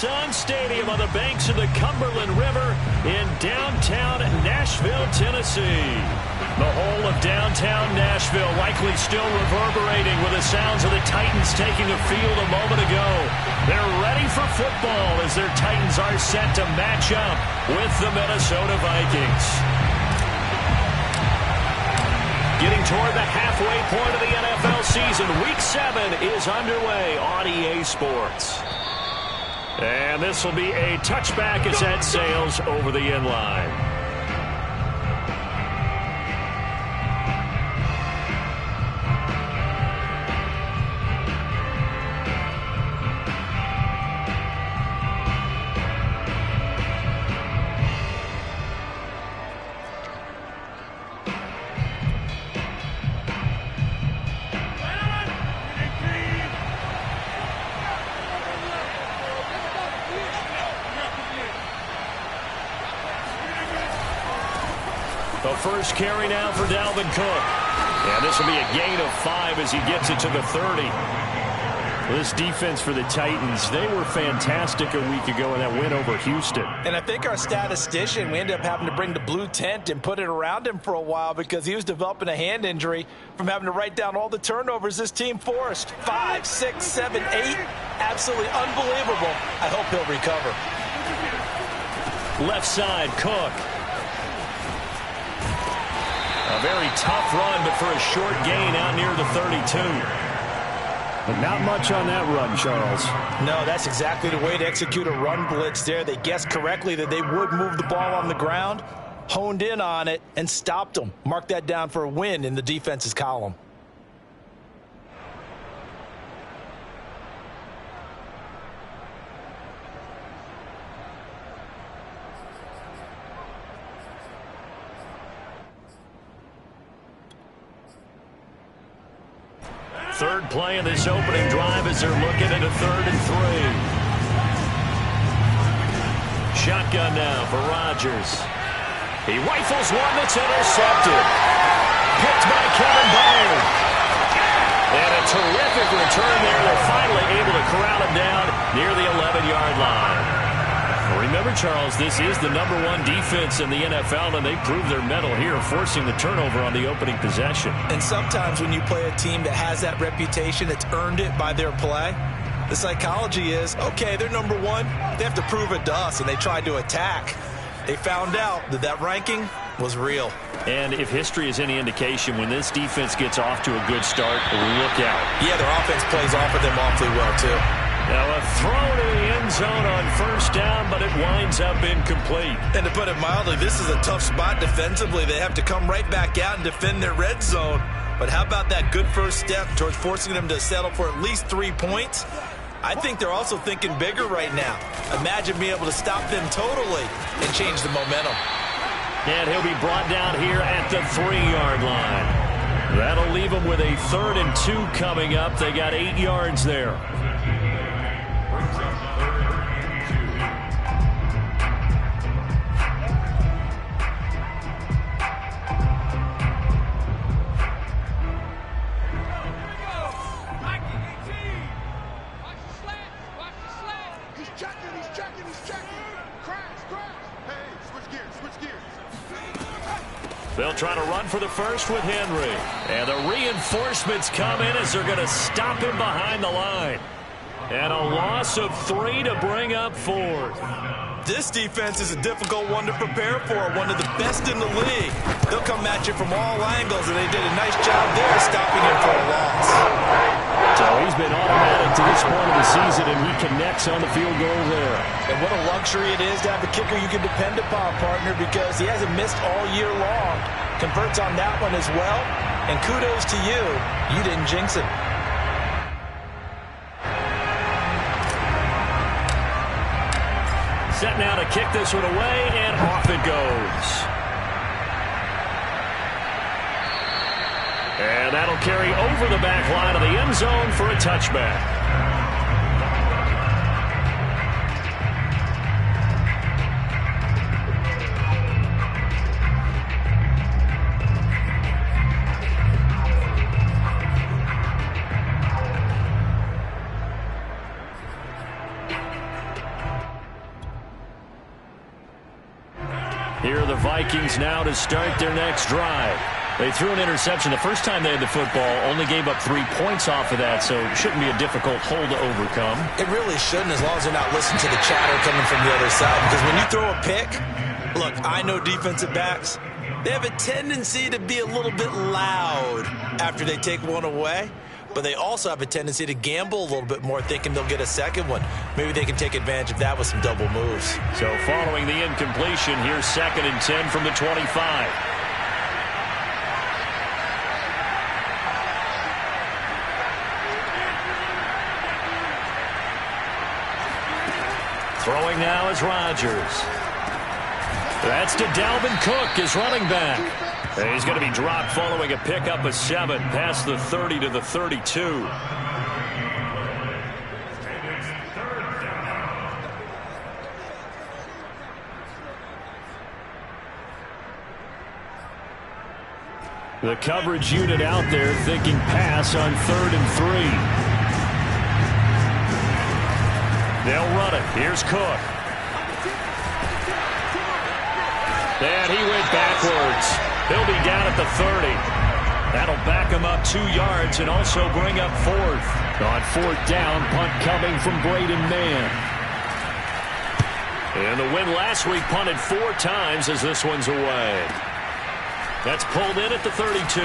Sun Stadium on the banks of the Cumberland River in downtown Nashville, Tennessee. The whole of downtown Nashville likely still reverberating with the sounds of the Titans taking the field a moment ago. They're ready for football as their Titans are set to match up with the Minnesota Vikings. Getting toward the halfway point of the NFL season, Week 7 is underway on EA Sports. And this will be a touchback as that sails over the end line. The first carry now for Dalvin Cook. And this will be a gain of 5 as he gets it to the 30. This defense for the Titans, they were fantastic a week ago in that win over Houston. And I think our statistician, we ended up having to bring the blue tent and put it around him for a while because he was developing a hand injury from having to write down all the turnovers this team forced. 5, 6, 7, 8. Absolutely unbelievable. I hope he'll recover. Left side, Cook. A very tough run, but for a short gain out near the 32. But not much on that run, Charles. No, that's exactly the way to execute a run blitz there. They guessed correctly that they would move the ball on the ground, honed in on it, and stopped them. Mark that down for a win in the defense's column. Third play of this opening drive as they're looking at a 3rd and 3. Shotgun now for Rodgers. He rifles one that's intercepted. Picked by Kevin Byard. And a terrific return there. They're finally able to corral him down near the 11-yard line. Remember, Charles, this is the #1 defense in the NFL, and they proved their mettle here, forcing the turnover on the opening possession. And sometimes when you play a team that has that reputation, it's earned it by their play. The psychology is, okay, they're #1. They have to prove it to us, and they tried to attack. They found out that that ranking was real. And if history is any indication, when this defense gets off to a good start, look out. Yeah, their offense plays off of them awfully well, too. Now a throw to the end zone on 1st down, but it winds up incomplete. And to put it mildly, this is a tough spot defensively. They have to come right back out and defend their red zone. But how about that good first step towards forcing them to settle for at least 3 points? I think they're also thinking bigger right now. Imagine being able to stop them totally and change the momentum. And he'll be brought down here at the 3-yard line. That'll leave them with a 3rd and 2 coming up. They got 8 yards there. They'll try to run for the first with Henry. And the reinforcements come in as they're going to stop him behind the line. And a loss of 3 to bring up 4th. This defense is a difficult one to prepare for, one of the best in the league. They'll come at you from all angles, and they did a nice job there stopping him for a loss. So he's been automatic to this point of the season, and he connects on the field goal there. And what a luxury it is to have a kicker you can depend upon, partner, because he hasn't missed all year long. Converts on that one as well, and kudos to you. You didn't jinx it. Set now to kick this one away, and off it goes. And that'll carry over the back line of the end zone for a touchback. Here are the Vikings now to start their next drive. They threw an interception the first time they had the football, only gave up 3 points off of that, so it shouldn't be a difficult hole to overcome. It really shouldn't, as long as they're not listening to the chatter coming from the other side, because when you throw a pick, look, I know defensive backs, they have a tendency to be a little bit loud after they take one away, but they also have a tendency to gamble a little bit more, thinking they'll get a second one. Maybe they can take advantage of that with some double moves. So following the incompletion, here's 2nd and 10 from the 25. Throwing now is Rodgers. That's to Dalvin Cook, his running back. And he's going to be dropped following a pickup of 7 past the 30 to the 32. The coverage unit out there thinking pass on 3rd and 3. They'll run it. Here's Cook. And he went backwards. He'll be down at the 30. That'll back him up 2 yards and also bring up 4th. On 4th down, punt coming from Braden Mann. And the win last week punted 4 times as this one's away. That's pulled in at the 32.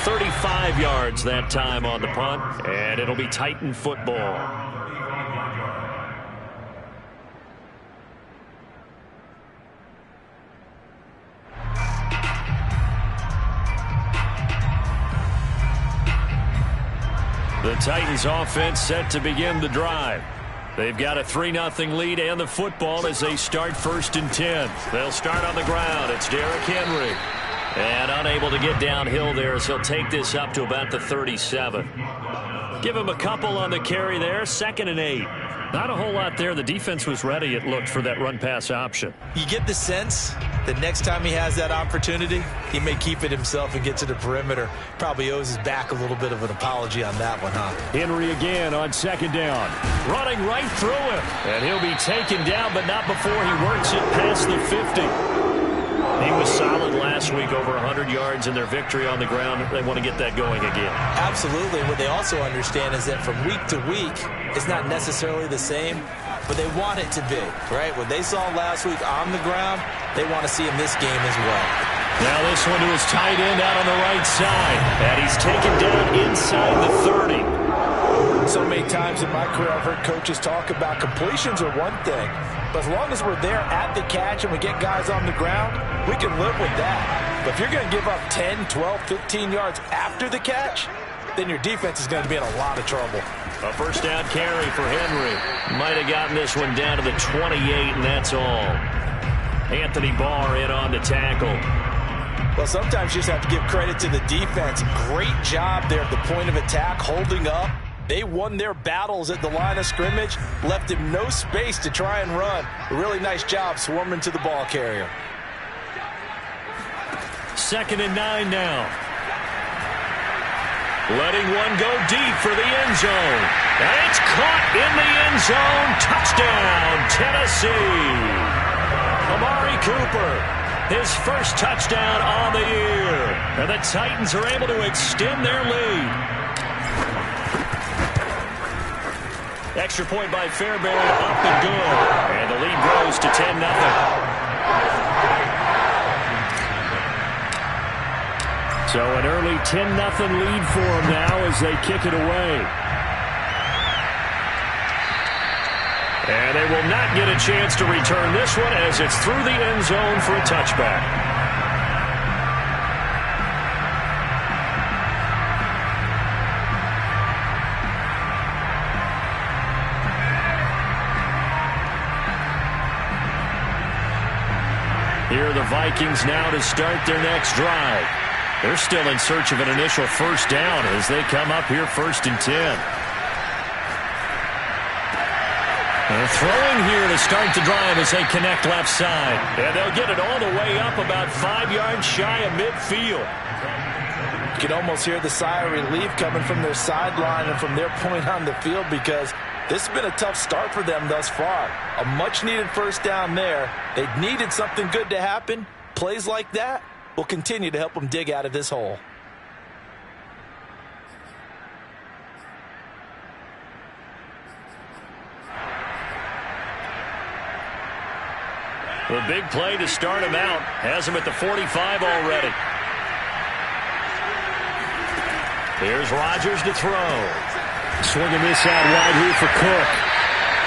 35 yards that time on the punt, and it'll be Titan football. The Titans offense set to begin the drive. They've got a 3-0 lead and the football as they start 1st and 10. They'll start on the ground. It's Derrick Henry. And unable to get downhill there as he'll take this up to about the 37. Give him a couple on the carry there. 2nd and 8. Not a whole lot there. The defense was ready, it looked, for that run-pass option. You get the sense that next time he has that opportunity, he may keep it himself and get to the perimeter. Probably owes his back a little bit of an apology on that one, huh? Henry again on 2nd down. Running right through him. And he'll be taken down, but not before he works it past the 50. He was solid last week, over 100 yards in their victory on the ground. They want to get that going again. Absolutely. What they also understand is that from week to week, it's not necessarily the same, but they want it to be, right? What they saw last week on the ground, they want to see in this game as well. Now this one to his tight end out on the right side. And he's taken down inside the 30. So many times in my career, I've heard coaches talk about completions are one thing, but as long as we're there at the catch and we get guys on the ground, we can live with that. But if you're going to give up 10, 12, 15 yards after the catch, then your defense is going to be in a lot of trouble. A 1st down carry for Henry. Might have gotten this one down to the 28, and that's all. Anthony Barr in on the tackle. Well, sometimes you just have to give credit to the defense. Great job there at the point of attack, holding up. They won their battles at the line of scrimmage, left him no space to try and run. A really nice job swarming to the ball carrier. 2nd and 9 now. Letting one go deep for the end zone. And it's caught in the end zone. Touchdown, Tennessee. Amari Cooper, his first touchdown on the year. And the Titans are able to extend their lead. Extra point by Fairbairn, up and good. And the lead grows to 10-0. So an early 10-0 lead for them now as they kick it away. And they will not get a chance to return this one as it's through the end zone for a touchback. Here are the Vikings now to start their next drive. They're still in search of an initial 1st down as they come up here 1st and 10. They're throwing here to start the drive as they connect left side. And they'll get it all the way up about 5 yards shy of midfield. You can almost hear the sigh of relief coming from their sideline and from their point on the field because This has been a tough start for them thus far. A much-needed first down there. They needed something good to happen. Plays like that will continue to help them dig out of this hole. The big play to start him out has him at the 45 already. Here's Rodgers to throw. Swinging this out wide here for Cook.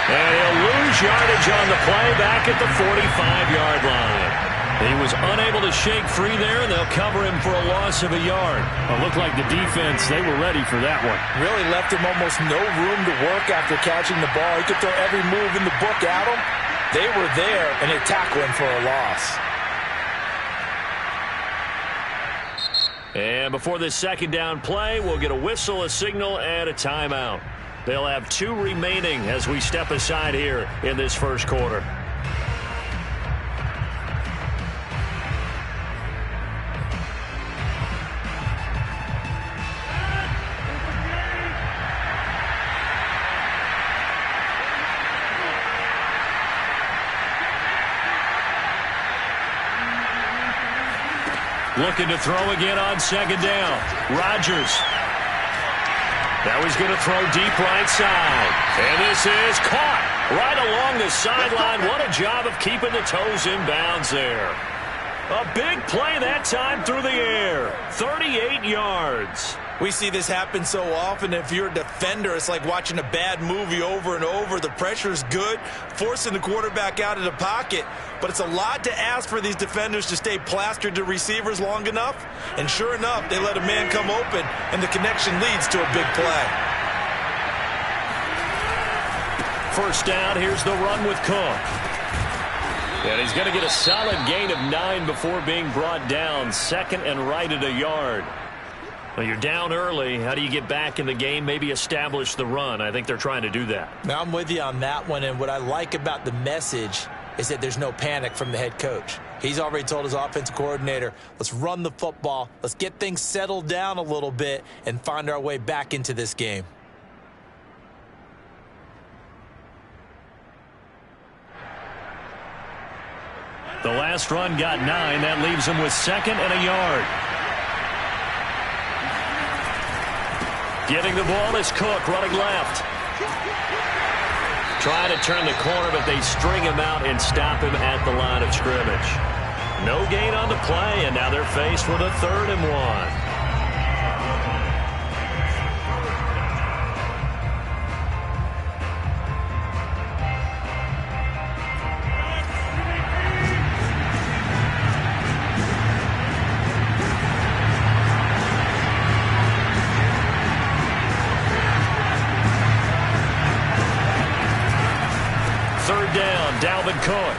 And he'll lose yardage on the play back at the 45-yard line. He was unable to shake free there, and they'll cover him for a loss of a yard. It looked like the defense, they were ready for that one. Really left him almost no room to work after catching the ball. He could throw every move in the book at him. They were there, and they tackle him for a loss. And before this second down play, we'll get a whistle, a signal, and a timeout. They'll have 2 remaining as we step aside here in this first quarter. Looking to throw again on second down. Rodgers. Now he's going to throw deep right side. And this is caught right along the sideline. What a job of keeping the toes in bounds there. A big play that time through the air. 38 yards. We see this happen so often. If you're a defender, it's like watching a bad movie over and over. The pressure is good, forcing the quarterback out of the pocket. But it's a lot to ask for these defenders to stay plastered to receivers long enough. And sure enough, they let a man come open, and the connection leads to a big play. First down, here's the run with Cook. And he's going to get a solid gain of 9 before being brought down. Second and right at a yard. Well, you're down early. How do you get back in the game? Maybe establish the run. I think they're trying to do that. Now, I'm with you on that one, and what I like about the message is that there's no panic from the head coach. He's already told his offensive coordinator, let's run the football, let's get things settled down a little bit and find our way back into this game. The last run got 9. That leaves him with second and a yard. Getting the ball is Cook, running left. Trying to turn the corner, but they string him out and stop him at the line of scrimmage. No gain on the play, and now they're faced with a 3rd and 1. Dalvin Cook.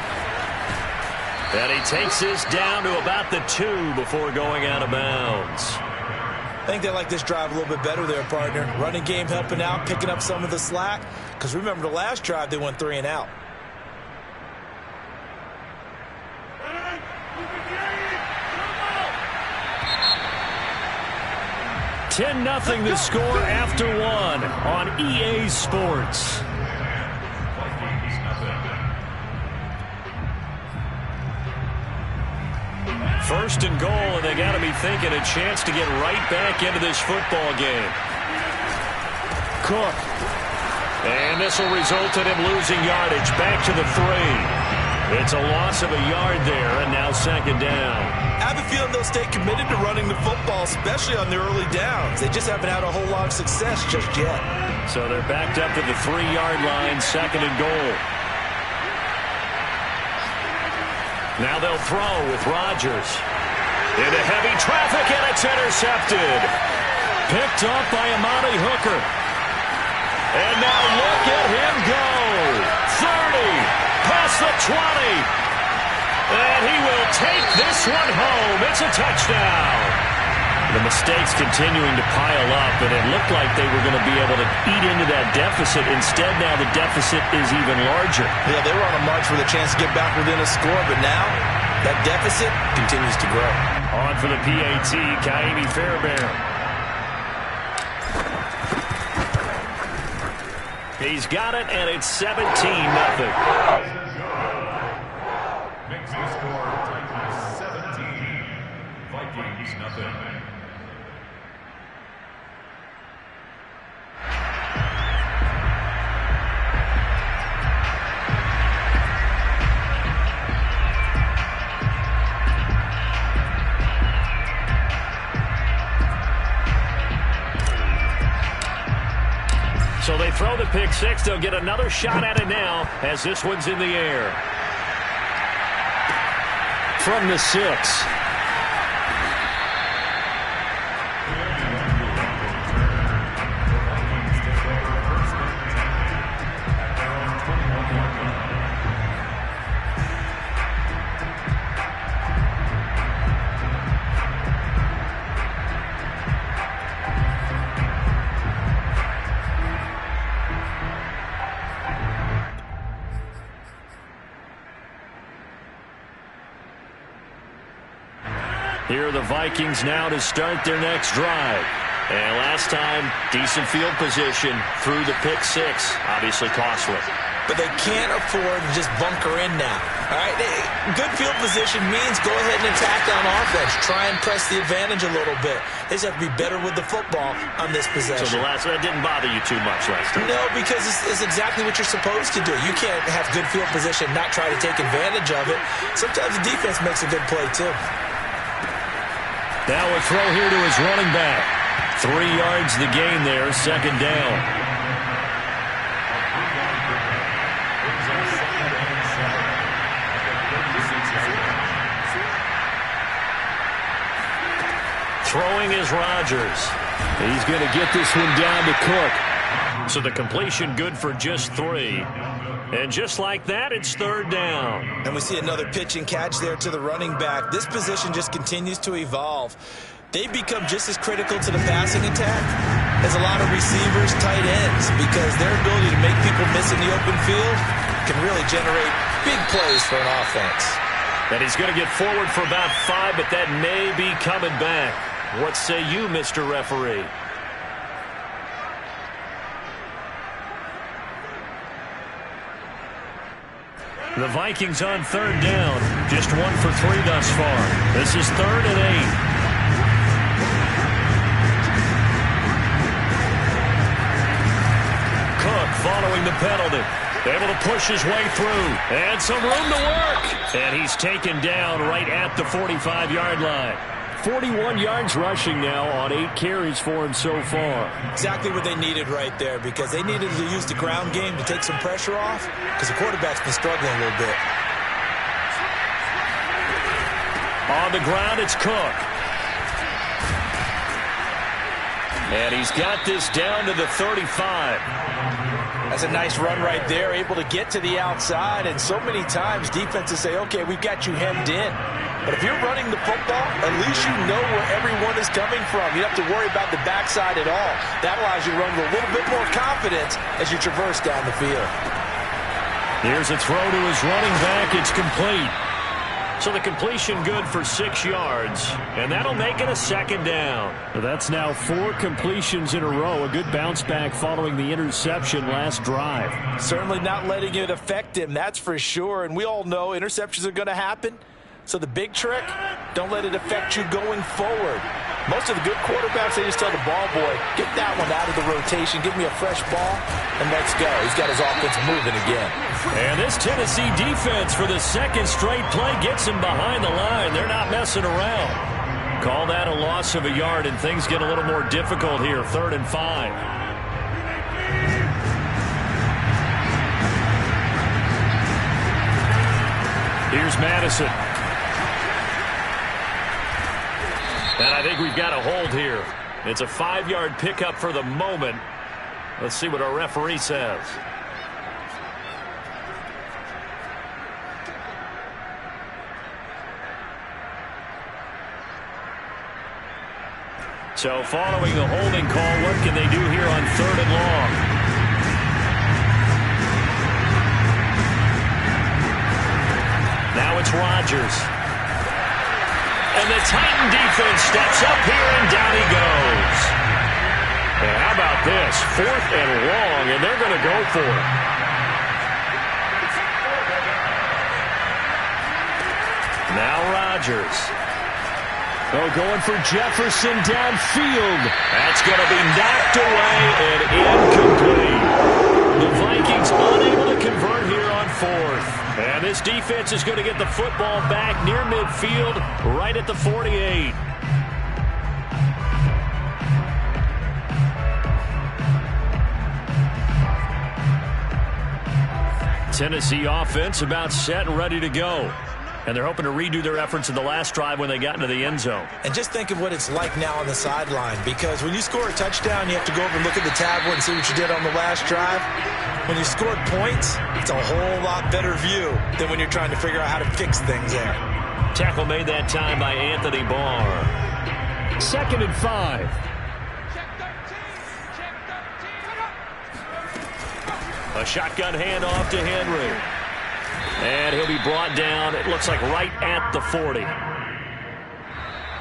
And he takes this down to about the 2 before going out of bounds. I think they like this drive a little bit better there, partner. Running game helping out, picking up some of the slack. Because remember the last drive, they went 3 and out. $10-0 the score after 1 on EA Sports. First and goal, and they got to be thinking a chance to get right back into this football game. Cook. And this will result in him losing yardage back to the 3. It's a loss of a yard there, and now second down. I have a feeling they'll stay committed to running the football, especially on the early downs. They just haven't had a whole lot of success just yet. So they're backed up to the 3-yard line, second and goal. Now they'll throw with Rodgers. Into heavy traffic, and it's intercepted. Picked up by Amani Hooker. And now look at him go. 30, past the 20. And he will take this one home. It's a touchdown. The mistakes continuing to pile up, and it looked like they were going to be able to eat into that deficit. Instead, now the deficit is even larger. Yeah, they were on a march with a chance to get back within a score, but now that deficit continues to grow. On for the PAT, Kaimi Fairbairn. He's got it, and it's 17-0. Makes the score Titans 17, Vikings nothing. So they throw the pick six. They'll get another shot at it now as this one's in the air. From the 6. Here are the Vikings now to start their next drive. And last time, decent field position through the pick six. Obviously costly. But they can't afford to just bunker in now. All right, good field position means go ahead and attack on offense. Try and press the advantage a little bit. They just have to be better with the football on this possession. So the last one didn't bother you too much last time? No, because it's exactly what you're supposed to do. You can't have good field position, not try to take advantage of it. Sometimes the defense makes a good play, too. Now a throw here to his running back. 3 yards the gain there, second down. Throwing is Rodgers. He's going to get this one down to Cook. So the completion good for just 3. And just like that, it's third down. And we see another pitch and catch there to the running back. This position just continues to evolve. They become just as critical to the passing attack as a lot of receivers, tight ends, because their ability to make people miss in the open field can really generate big plays for an offense. And he's going to get forward for about 5, but that may be coming back. What say you, Mr. Referee? The Vikings on third down. Just 1 for 3 thus far. This is 3rd and 8. Cook following the penalty. Able to push his way through. And some room to work. And he's taken down right at the 45-yard line. 41 yards rushing now on 8 carries for him so far. Exactly what they needed right there, because they needed to use the ground game to take some pressure off, because the quarterback's been struggling a little bit. On the ground, it's Cook. And he's got this down to the 35. That's a nice run right there, able to get to the outside. And so many times defenses say, okay, we've got you hemmed in. But if you're running the football, at least you know where everyone is coming from. You don't have to worry about the backside at all. That allows you to run with a little bit more confidence as you traverse down the field. Here's a throw to his running back. It's complete. So the completion good for 6 yards, and that'll make it a second down. Well, that's now 4 completions in a row. A good bounce back following the interception last drive. Certainly not letting it affect him, that's for sure. And we all know interceptions are going to happen. So the big trick, don't let it affect you going forward. Most of the good quarterbacks, they just tell the ball boy, get that one out of the rotation, give me a fresh ball, and let's go. He's got his offense moving again. And this Tennessee defense for the second straight play gets him behind the line. They're not messing around. Call that a loss of a yard, and things get a little more difficult here, 3rd and 5. Here's Madison. And I think we've got a hold here. It's a 5-yard pickup for the moment. Let's see what our referee says. So following the holding call, what can they do here on 3rd and long? Now it's Rodgers. And the Titan defense steps up here, and down he goes. And how about this? 4th and long, and they're going to go for it. Now Rodgers. Oh, going for Jefferson downfield. That's going to be knocked away and incomplete. The Vikings unable to convert here on 4th. And this defense is going to get the football back near midfield, right at the 48. Tennessee offense about set and ready to go. And they're hoping to redo their efforts in the last drive when they got into the end zone. And just think of what it's like now on the sideline, because when you score a touchdown, you have to go over and look at the tablet and see what you did on the last drive. When you scored points, it's a whole lot better view than when you're trying to figure out how to fix things there. Tackle made that time by Anthony Barr. 2nd and 5. A shotgun handoff to Henry. And he'll be brought down, it looks like right at the 40.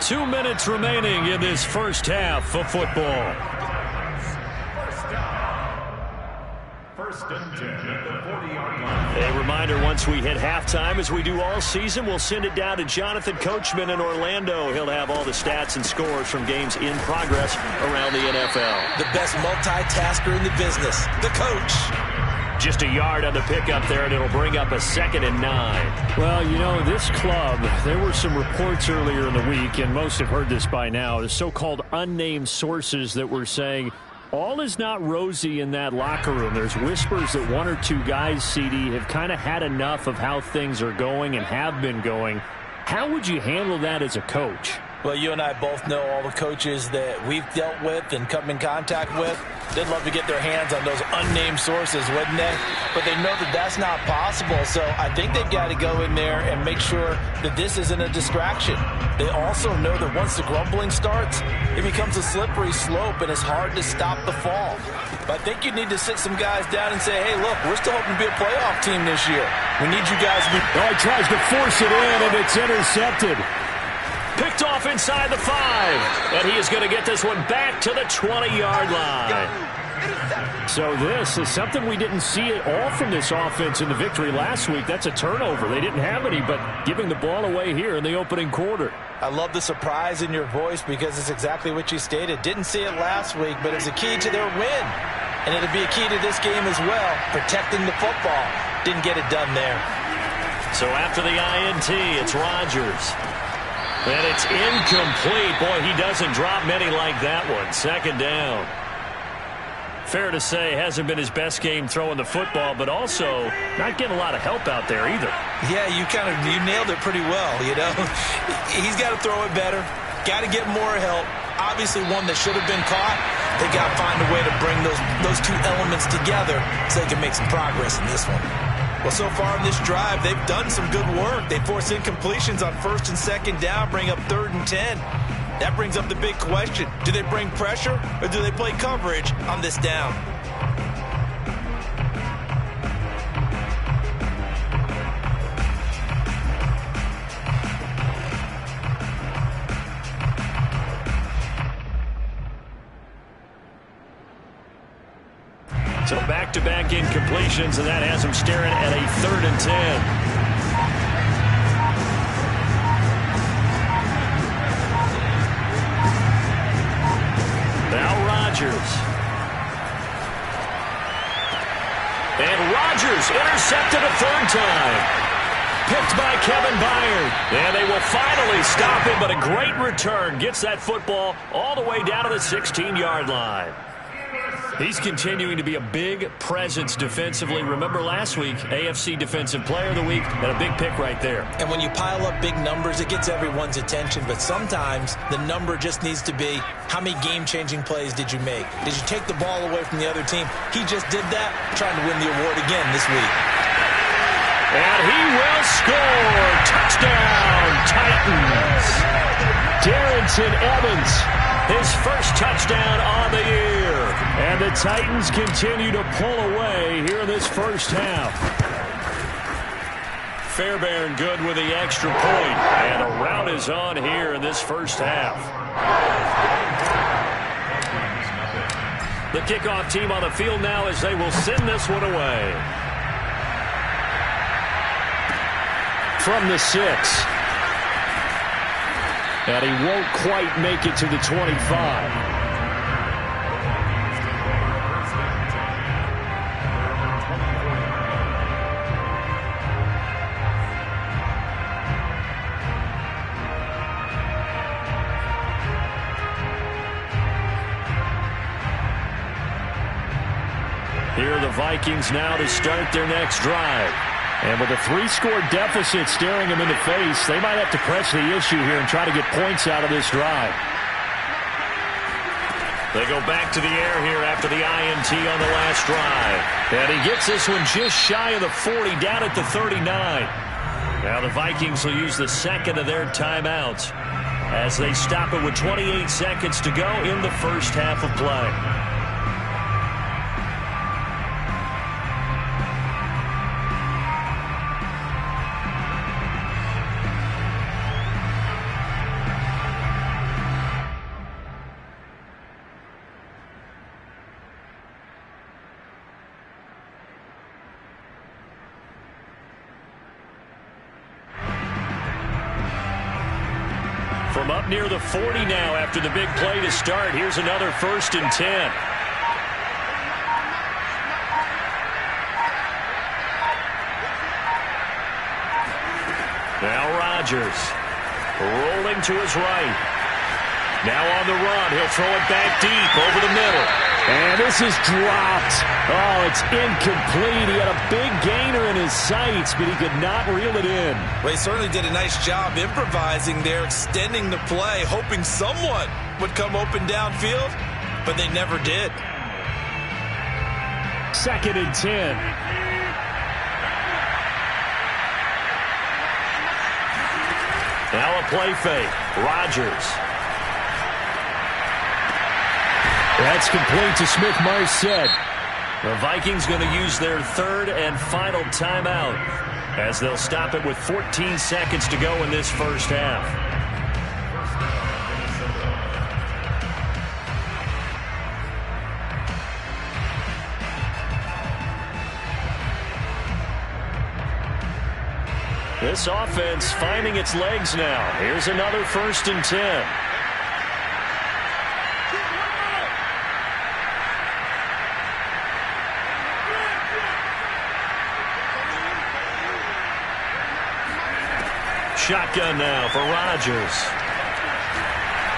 2 minutes remaining in this first half of football. First and 10 at the 40-yard line. A reminder, once we hit halftime, as we do all season, we'll send it down to Jonathan Coachman in Orlando. He'll have all the stats and scores from games in progress around the NFL. The best multitasker in the business, the coach. Just a yard on the pickup there, and it'll bring up a 2nd and 9. Well, you know, this club, there were some reports earlier in the week, and most have heard this by now, the so-called unnamed sources that were saying all is not rosy in that locker room. There's whispers that 1 or 2 guys, CD, have kind of had enough of how things are going and have been going. How would you handle that as a coach? Well, you and I both know all the coaches that we've dealt with and come in contact with. They'd love to get their hands on those unnamed sources, wouldn't they? But they know that that's not possible, so I think they've got to go in there and make sure that this isn't a distraction. They also know that once the grumbling starts, it becomes a slippery slope and it's hard to stop the fall. But I think you need to sit some guys down and say, hey, look, we're still hoping to be a playoff team this year. We need you guys to be... Oh, he tries to force it in, and it's intercepted. Picked off inside the 5. And he is going to get this one back to the 20-yard line. So this is something we didn't see at all from this offense in the victory last week. That's a turnover. They didn't have any, but giving the ball away here in the opening quarter. I love the surprise in your voice because it's exactly what you stated. Didn't see it last week, but it's a key to their win. And it'll be a key to this game as well, protecting the football. Didn't get it done there. So after the INT, it's Rodgers. And it's incomplete. Boy, he doesn't drop many like that one. 2nd down. Fair to say, hasn't been his best game throwing the football, but also not getting a lot of help out there either. Yeah, you nailed it pretty well, you know. He's got to throw it better. Got to get more help. Obviously one that should have been caught. They got to find a way to bring those 2 elements together so they can make some progress in this one. Well, so far in this drive, they've done some good work. They force incompletions on 1st and 2nd down, bring up 3rd and 10. That brings up the big question. Do they bring pressure or do they play coverage on this down? So back-to-back incompletions, and that has him staring at a 3rd and 10. Now Rodgers. And Rodgers intercepted a 3rd time. Picked by Kevin Byard. And they will finally stop him, but a great return. Gets that football all the way down to the 16-yard line. He's continuing to be a big presence defensively. Remember last week, AFC Defensive Player of the Week, and a big pick right there. And when you pile up big numbers, it gets everyone's attention. But sometimes the number just needs to be, how many game-changing plays did you make? Did you take the ball away from the other team? He just did that, trying to win the award again this week. And he will score. Touchdown, Titans. Darrington Evans, his first touchdown on the year. And the Titans continue to pull away here in this first half. Fairbairn good with the extra point. And a rout is on here in this first half. The kickoff team on the field now as they will send this one away. From the 6. And he won't quite make it to the 25. Here are the Vikings now to start their next drive. And with a 3-score deficit staring them in the face, they might have to press the issue here and try to get points out of this drive. They go back to the air here after the INT on the last drive. And he gets this one just shy of the 40, down at the 39. Now the Vikings will use the second of their timeouts as they stop it with 28 seconds to go in the first half of play. From up near the 40 now after the big play to start. Here's another 1st and 10. Now Rodgers rolling to his right. Now on the run. He'll throw it back deep over the middle. And this is dropped. Oh, it's incomplete. He had a big gainer in his sights, but he could not reel it in. Well, he certainly did a nice job improvising there, extending the play, hoping someone would come open downfield, but they never did. 2nd and 10. Now a play fake. Rodgers. That's complete to Smith-Marset. The Vikings going to use their 3rd and final timeout as they'll stop it with 14 seconds to go in this first half. This offense finding its legs now. Here's another 1st and 10. Shotgun now for Rodgers.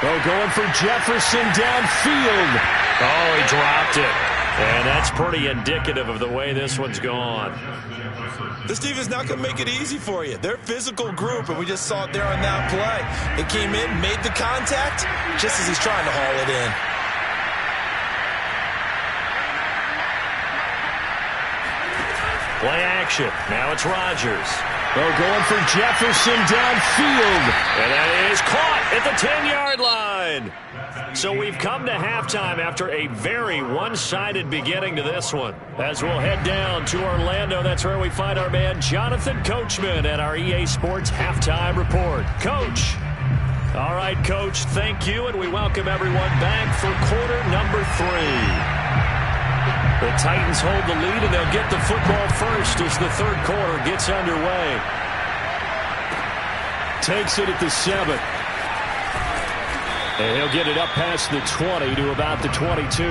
Oh, going for Jefferson downfield. Oh, he dropped it. And that's pretty indicative of the way this one's gone. This defense not going to make it easy for you. They're a physical group, and we just saw it there on that play. It came in, made the contact, just as he's trying to haul it in. Play action. Now it's Rodgers. Oh, going for Jefferson downfield. And that is caught at the 10-yard line. So we've come to halftime after a very one-sided beginning to this one. As we'll head down to Orlando, that's where we find our man Jonathan Coachman at our EA Sports Halftime Report. Coach. All right, Coach, thank you, and we welcome everyone back for quarter number 3. The Titans hold the lead, and they'll get the football first as the third quarter gets underway. Takes it at the 7. And he'll get it up past the 20 to about the 22.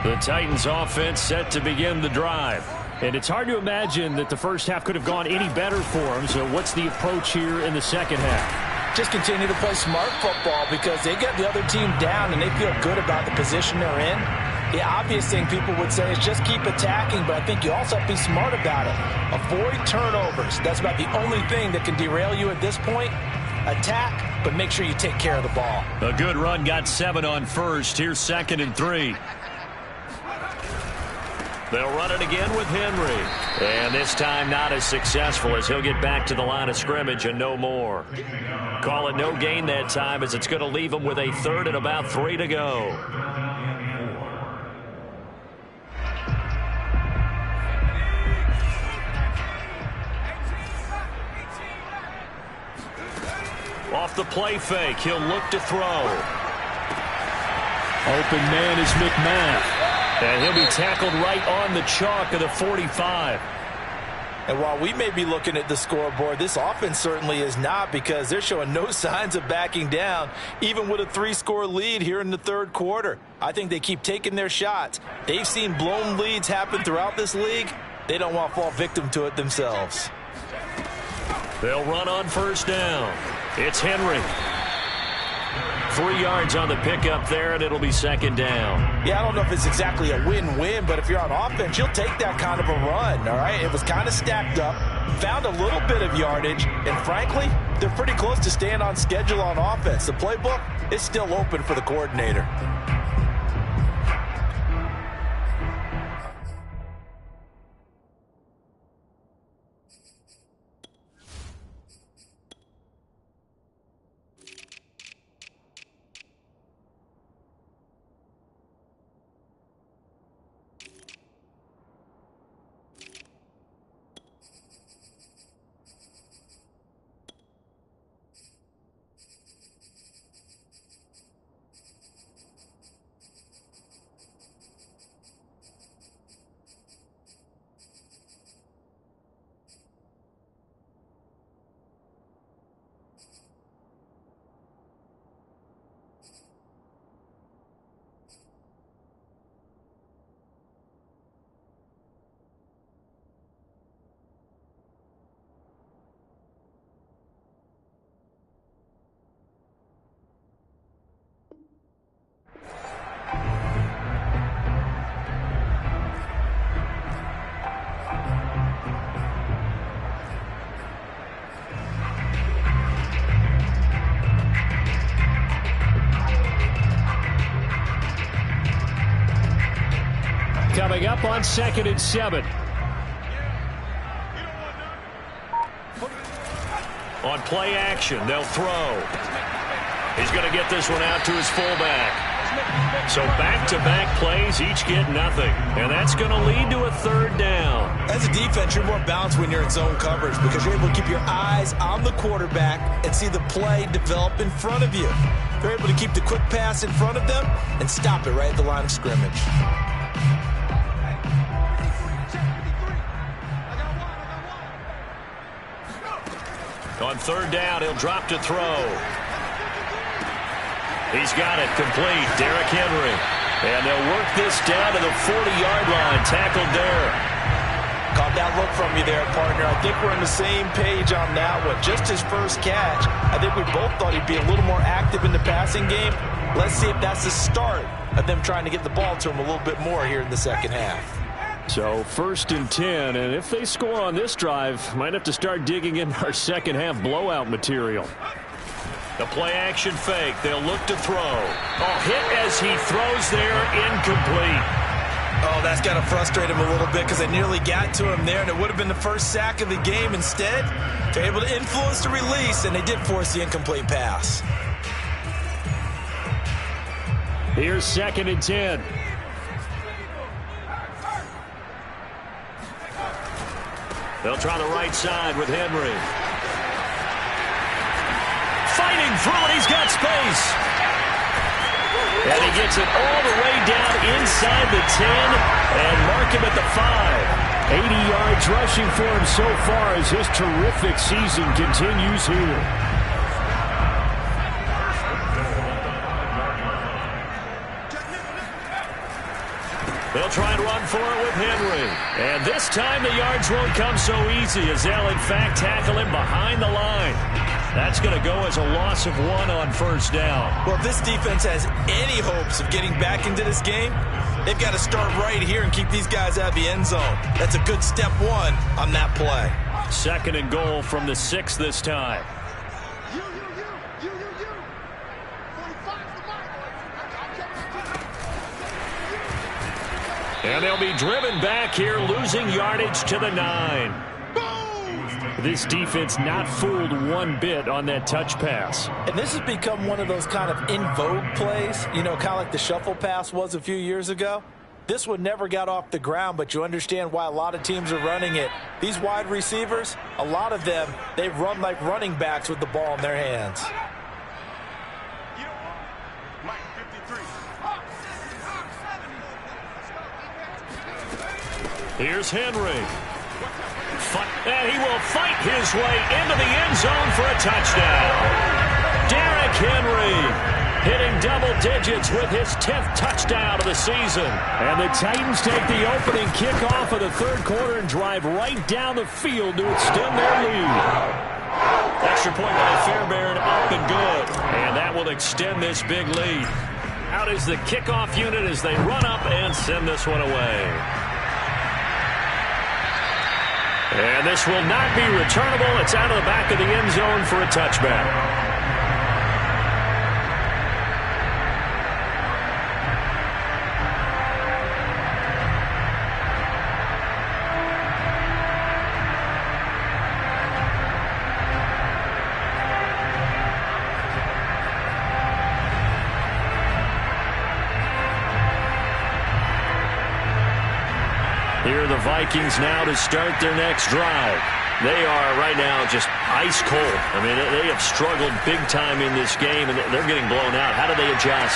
The Titans offense set to begin the drive. And it's hard to imagine that the first half could have gone any better for them. So what's the approach here in the second half? Just continue to play smart football because they get the other team down and they feel good about the position they're in. The obvious thing people would say is just keep attacking, but I think you also have to be smart about it. Avoid turnovers. That's about the only thing that can derail you at this point. Attack, but make sure you take care of the ball. A good run got 7 on first. Here's 2nd and 3. They'll run it again with Henry. And this time not as successful as he'll get back to the line of scrimmage and no more. Call it no gain that time as it's going to leave him with a 3rd and about 3 to go. Off the play fake, he'll look to throw. Open man is McMath. And he'll be tackled right on the chalk of the 45. And while we may be looking at the scoreboard, this offense certainly is not, because they're showing no signs of backing down, even with a 3-score lead here in the third quarter. I think they keep taking their shots. They've seen blown leads happen throughout this league. They don't want to fall victim to it themselves. They'll run on first down. It's Henry. 3 yards on the pickup there, and it'll be second down. Yeah, I don't know if it's exactly a win-win, but if you're on offense, you'll take that kind of a run, all right? It was kind of stacked up, found a little bit of yardage, and frankly, they're pretty close to staying on schedule on offense. The playbook is still open for the coordinator. Coming up on 2nd and 7. On play action, they'll throw. He's going to get this one out to his fullback. So back-to-back plays, each get nothing. And that's going to lead to a third down. As a defense, you're more balanced when you're in zone coverage, because you're able to keep your eyes on the quarterback and see the play develop in front of you. They're able to keep the quick pass in front of them and stop it right at the line of scrimmage. On third down, he'll drop to throw. He's got it complete. Derrick Henry. And they'll work this down to the 40-yard line. Tackled there. Caught that look from you there, partner. I think we're on the same page on that one. Just his first catch. I think we both thought he'd be a little more active in the passing game. Let's see if that's the start of them trying to get the ball to him a little bit more here in the second half. So 1st and 10, and if they score on this drive, might have to start digging in our second half blowout material. The play action fake. They'll look to throw. Oh, hit as he throws there, incomplete. Oh, that's got to frustrate him a little bit, because they nearly got to him there, and it would have been the first sack of the game. Instead, they're able to influence the release, and they did force the incomplete pass. Here's 2nd and 10. They'll try the right side with Henry. Fighting through it, he's got space. And he gets it all the way down inside the 10 and mark him at the 5. 80 yards rushing for him so far as his terrific season continues here. They'll try and run for it with Henry. And this time the yards won't come so easy, as they'll in fact tackle him behind the line. That's going to go as a loss of 1 on first down. Well, if this defense has any hopes of getting back into this game, they've got to start right here and keep these guys out of the end zone. That's a good step 1 on that play. 2nd and goal from the 6 this time. And they'll be driven back here, losing yardage to the 9. This defense not fooled one bit on that touch pass. And this has become one of those kind of in vogue plays, you know, kind of like the shuffle pass was a few years ago. This one never got off the ground, but you understand why a lot of teams are running it. These wide receivers, a lot of them, they run like running backs with the ball in their hands. Here's Henry. And he will fight his way into the end zone for a touchdown. Derrick Henry hitting double digits with his 10th touchdown of the season. And the Titans take the opening kickoff of the third quarter and drive right down the field to extend their lead. Extra point by Fairbairn, up and good. And that will extend this big lead. Out is the kickoff unit as they run up and send this one away. And this will not be returnable. It's out of the back of the end zone for a touchback. Here are the Vikings now to start their next drive. They are right now just ice cold. I mean, they have struggled big time in this game, and they're getting blown out. How do they adjust?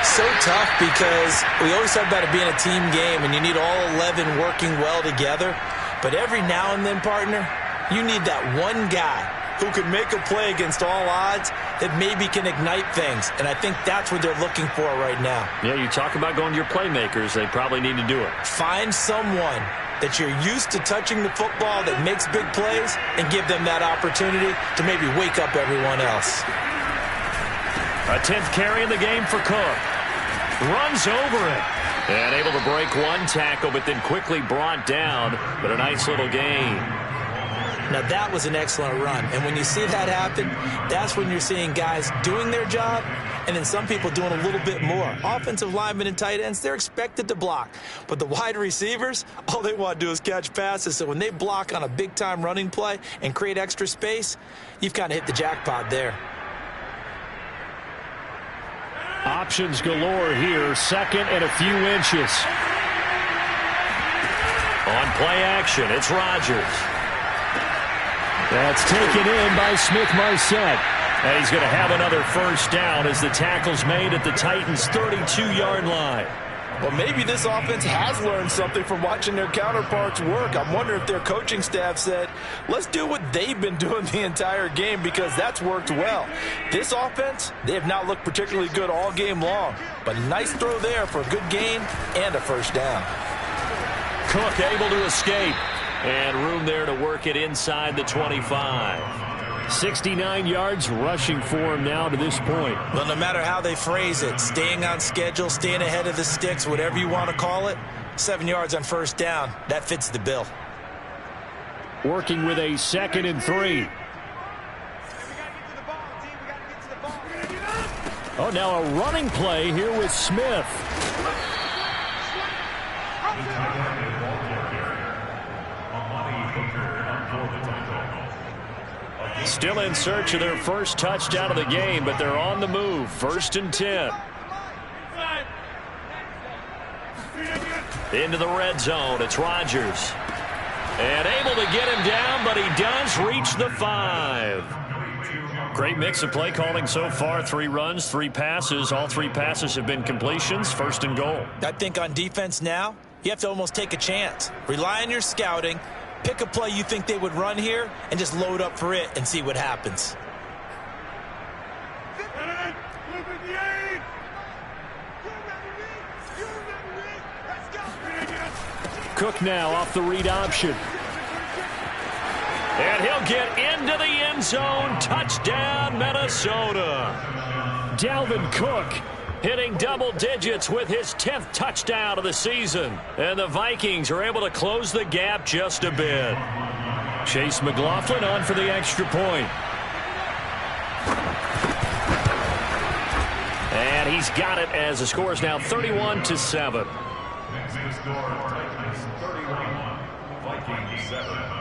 So tough because we always talk about it being a team game, and you need all 11 working well together. But every now and then, partner, you need that one guy who can make a play against all odds that maybe can ignite things. And I think that's what they're looking for right now. Yeah, you talk about going to your playmakers. They probably need to do it. Find someone that you're used to touching the football that makes big plays and give them that opportunity to maybe wake up everyone else. A 10th carry in the game for Cook. Runs over it. And able to break one tackle, but then quickly brought down. But a nice little gain. Now, that was an excellent run. And when you see that happen, that's when you're seeing guys doing their job and then some people doing a little bit more. Offensive linemen and tight ends, they're expected to block. But the wide receivers, all they want to do is catch passes. So when they block on a big-time running play and create extra space, you've kind of hit the jackpot there. Options galore here. Second and a few inches. On play action, it's Rodgers. That's taken in by Smith-Marset. And he's going to have another first down as the tackle's made at the Titans' 32-yard line. Well, maybe this offense has learned something from watching their counterparts work. I'm wondering if their coaching staff said, let's do what they've been doing the entire game because that's worked well. This offense, they have not looked particularly good all game long. But nice throw there for a good gain and a first down. Cook able to escape. And room there to work it inside the 25. 69 yards rushing for him now to this point. Well, no matter how they phrase it, staying on schedule, staying ahead of the sticks, whatever you want to call it, 7 yards on first down, that fits the bill. Working with a 2nd and 3. Oh, now a running play here with Smith. Still in search of their first touchdown of the game, but they're on the move. 1st and 10. Into the red zone. It's Rodgers. And able to get him down, but he does reach the 5. Great mix of play calling so far. 3 runs, 3 passes. All 3 passes have been completions. 1st and goal. I think on defense now, you have to almost take a chance. Rely on your scouting. Pick a play you think they would run here and just load up for it and see what happens. Cook now off the read option. And he'll get into the end zone. Touchdown, Minnesota. Dalvin Cook hitting double digits with his 10th touchdown of the season. And the Vikings are able to close the gap just a bit. Chase McLaughlin on for the extra point. And he's got it as the score is now 31-7. Next to score, Titans 31, Vikings 7.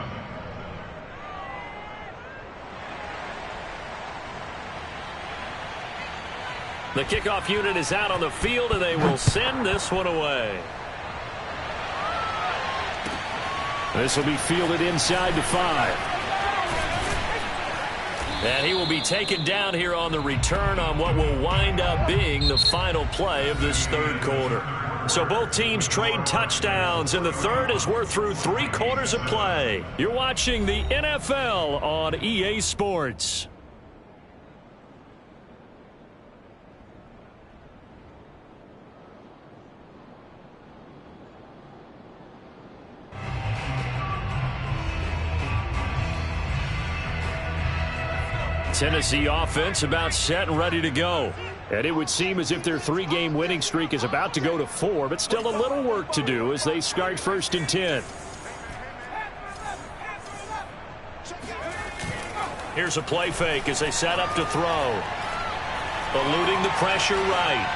The kickoff unit is out on the field, and they will send this one away. This will be fielded inside the 5. And he will be taken down here on the return on what will wind up being the final play of this third quarter. So both teams trade touchdowns, and the third as we're through 3 quarters of play. You're watching the NFL on EA Sports. Tennessee offense about set and ready to go. And it would seem as if their 3-game winning streak is about to go to 4, but still a little work to do as they start 1st and 10. Here's a play fake as they set up to throw. Eluding the pressure right.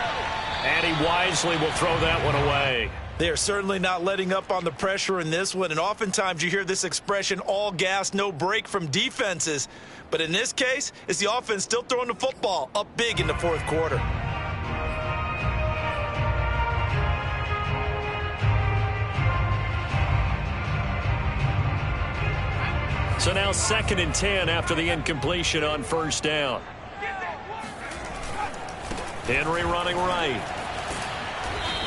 And he wisely will throw that one away. They are certainly not letting up on the pressure in this one, and oftentimes you hear this expression, all gas, no break from defenses. But in this case, it's the offense still throwing the football up big in the 4th quarter. So now 2nd and 10 after the incompletion on 1st down. Henry running right.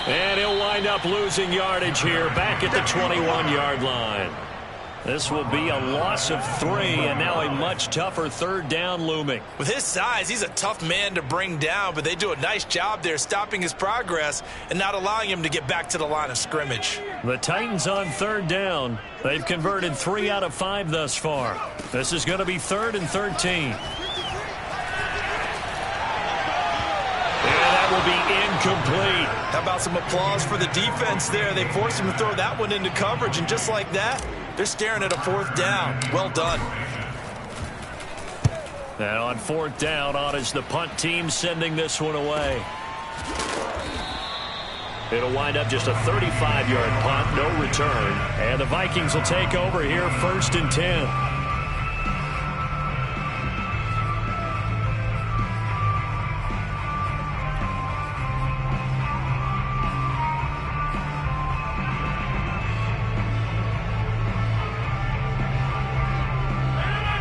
And he'll wind up losing yardage here back at the 21-yard line. This will be a loss of 3, and now a much tougher 3rd down looming. With his size, he's a tough man to bring down, but they do a nice job there stopping his progress and not allowing him to get back to the line of scrimmage. The Titans on 3rd down. They've converted 3 out of 5 thus far. This is going to be 3rd and 13. Will be incomplete. How about some applause for the defense there? They forced him to throw that one into coverage, and just like that, they're staring at a 4th down. Well done. And on 4th down, on is the punt team sending this one away. It'll wind up just a 35-yard punt, no return. And the Vikings will take over here 1st and 10.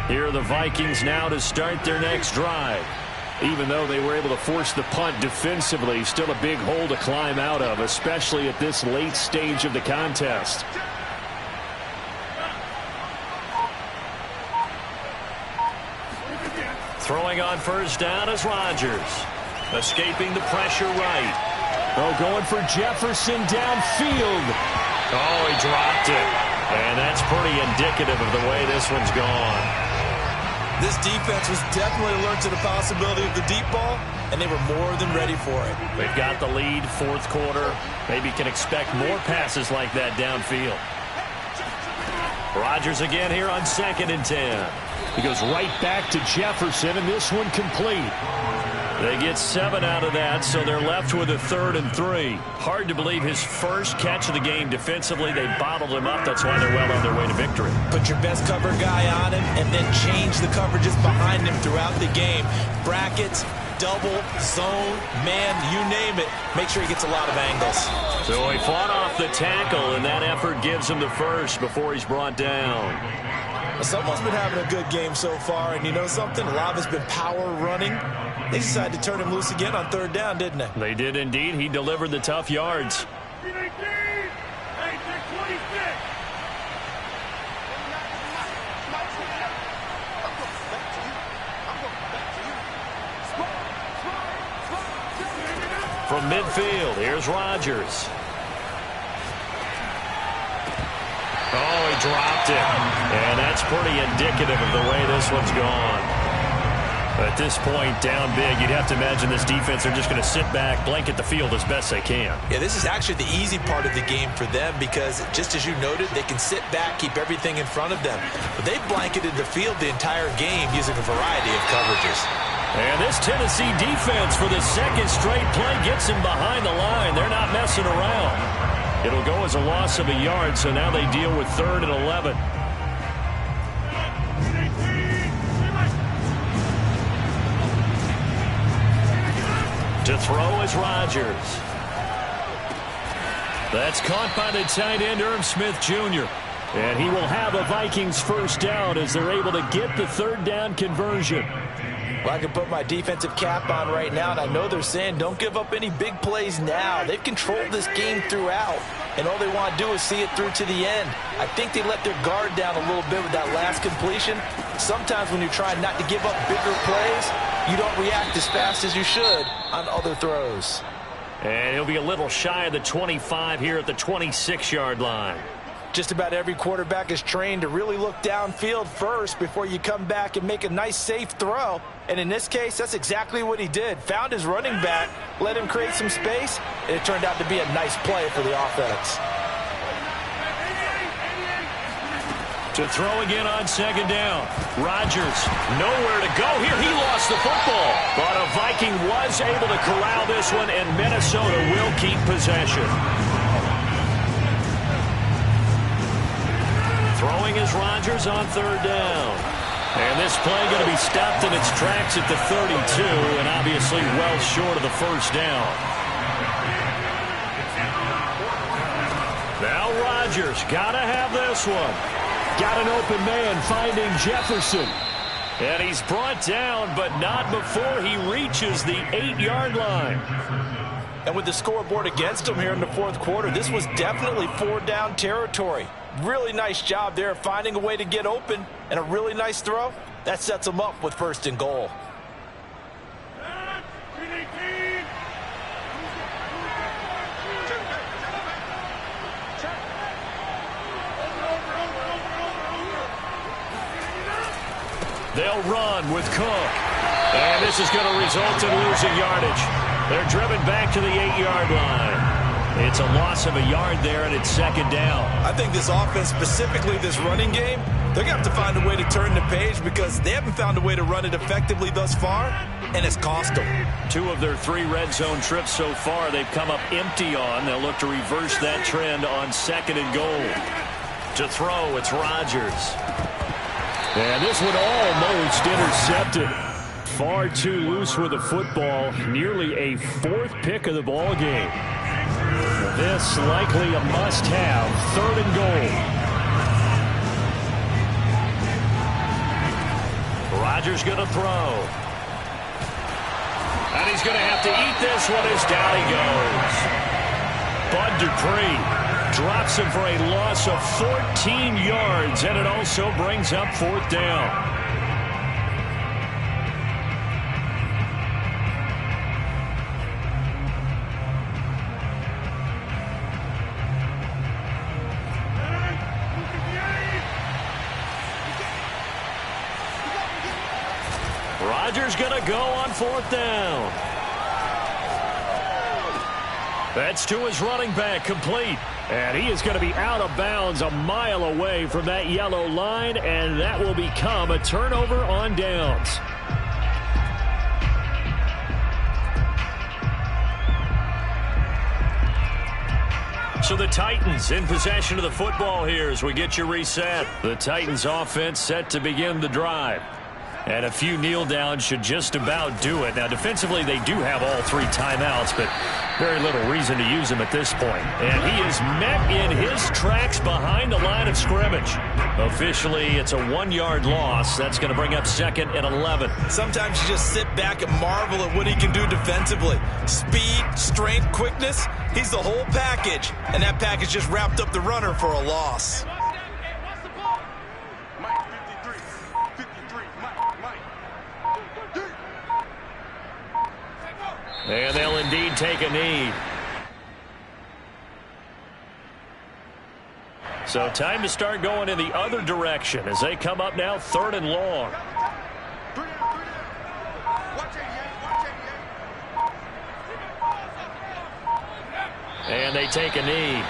Here are the Vikings now to start their next drive. Even though they were able to force the punt defensively, still a big hole to climb out of, especially at this late stage of the contest. Throwing on 1st down is Rodgers. Escaping the pressure right. Oh, going for Jefferson downfield. Oh, he dropped it. And that's pretty indicative of the way this one's gone. This defense was definitely alert to the possibility of the deep ball, and they were more than ready for it. They've got the lead, 4th quarter. Maybe can expect more passes like that downfield. Rodgers again here on 2nd and 10. He goes right back to Jefferson, and this one complete. They get 7 out of that, so they're left with a 3rd and 3. Hard to believe his first catch of the game defensively. They bottled him up. That's why they're well on their way to victory. Put your best cover guy on him and then change the coverages behind him throughout the game. Brackets, double, zone, man, you name it. Make sure he gets a lot of angles. So he fought off the tackle, and that effort gives him the first before he's brought down. Someone's been having a good game so far, and you know something? A lot of it's been power running. They decided to turn him loose again on 3rd down, didn't they? They did indeed. He delivered the tough yards. From midfield, here's Rodgers. Oh, he dropped it. And that's pretty indicative of the way this one's gone. At this point, down big, you'd have to imagine this defense are just going to sit back, blanket the field as best they can. Yeah, this is actually the easy part of the game for them because, just as you noted, they can sit back, keep everything in front of them. But they've blanketed the field the entire game using a variety of coverages. And this Tennessee defense for the 2nd straight play gets him behind the line. They're not messing around. It'll go as a loss of a yard, so now they deal with 3rd and 11. To throw is Rodgers. That's caught by the tight end, Irv Smith Jr. And he will have a Vikings 1st down as they're able to get the 3rd down conversion. Well, I can put my defensive cap on right now, and I know they're saying don't give up any big plays now. They've controlled this game throughout, and all they want to do is see it through to the end. I think they let their guard down a little bit with that last completion. Sometimes when you're trying not to give up bigger plays, you don't react as fast as you should on other throws. And he'll be a little shy of the 25 here at the 26-yard line. Just about every quarterback is trained to really look downfield first before you come back and make a nice, safe throw. And in this case, that's exactly what he did. Found his running back, let him create some space, and it turned out to be a nice play for the offense. To throw again on second down. Rodgers, nowhere to go here. He lost the football. But a Viking was able to corral this one, and Minnesota will keep possession. Throwing is Rodgers on third down. And this play going to be stopped in its tracks at the 32, and obviously well short of the first down. Now Rodgers got to have this one. Got an open man finding Jefferson. And he's brought down, but not before he reaches the 8-yard line. And with the scoreboard against him here in the fourth quarter, this was definitely 4-down territory. Really nice job there finding a way to get open, and a really nice throw. That sets him up with 1st and goal. They'll run with Cook. And this is going to result in losing yardage. They're driven back to the 8-yard line. It's a loss of a yard there, and it's second down. I think this offense, specifically this running game, they're going to have to find a way to turn the page because they haven't found a way to run it effectively thus far, and it's cost them. 2 of their 3 red zone trips so far they've come up empty on. They'll look to reverse that trend on 2nd and goal. To throw, it's Rodgers. And this one almost intercepted. Far too loose with the football. Nearly a 4th pick of the ball game. This likely a must-have. 3rd and goal. Rodgers going to throw. And he's going to have to eat this one as down he goes. Bud Dupree drops him for a loss of 14 yards, and it also brings up 4th down. Rodgers going to go on 4th down. That's to his running back, complete. And he is going to be out of bounds a mile away from that yellow line, and that will become a turnover on downs. So the Titans in possession of the football here as we get you reset. The Titans offense set to begin the drive. And a few kneel downs should just about do it. Now, defensively, they do have all 3 timeouts, but very little reason to use them at this point. And he is met in his tracks behind the line of scrimmage. Officially, it's a 1-yard loss. That's going to bring up 2nd and 11. Sometimes you just sit back and marvel at what he can do defensively. Speed, strength, quickness, he's the whole package. And that package just wrapped up the runner for a loss. And they'll indeed take a knee. So time to start going in the other direction as they come up now 3rd and long. And they take a knee.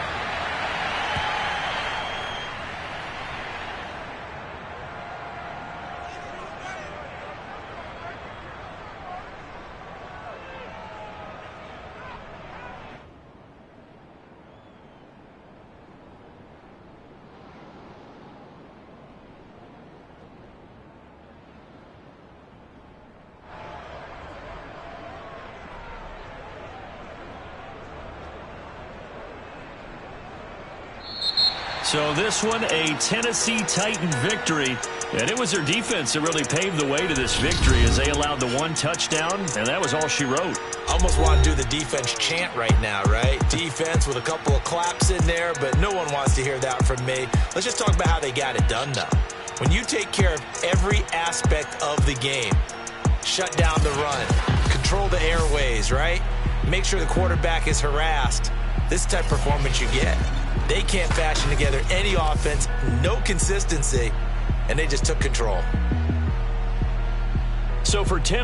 So this one, a Tennessee Titan victory. And it was their defense that really paved the way to this victory as they allowed the one touchdown, and that was all she wrote. Almost want to do the defense chant right now, right? Defense with a couple of claps in there, but no one wants to hear that from me. Let's just talk about how they got it done, though. When you take care of every aspect of the game, shut down the run, control the airways, right? Make sure the quarterback is harassed. This type of performance you get. They can't fashion together any offense, no consistency, and they just took control. So for 10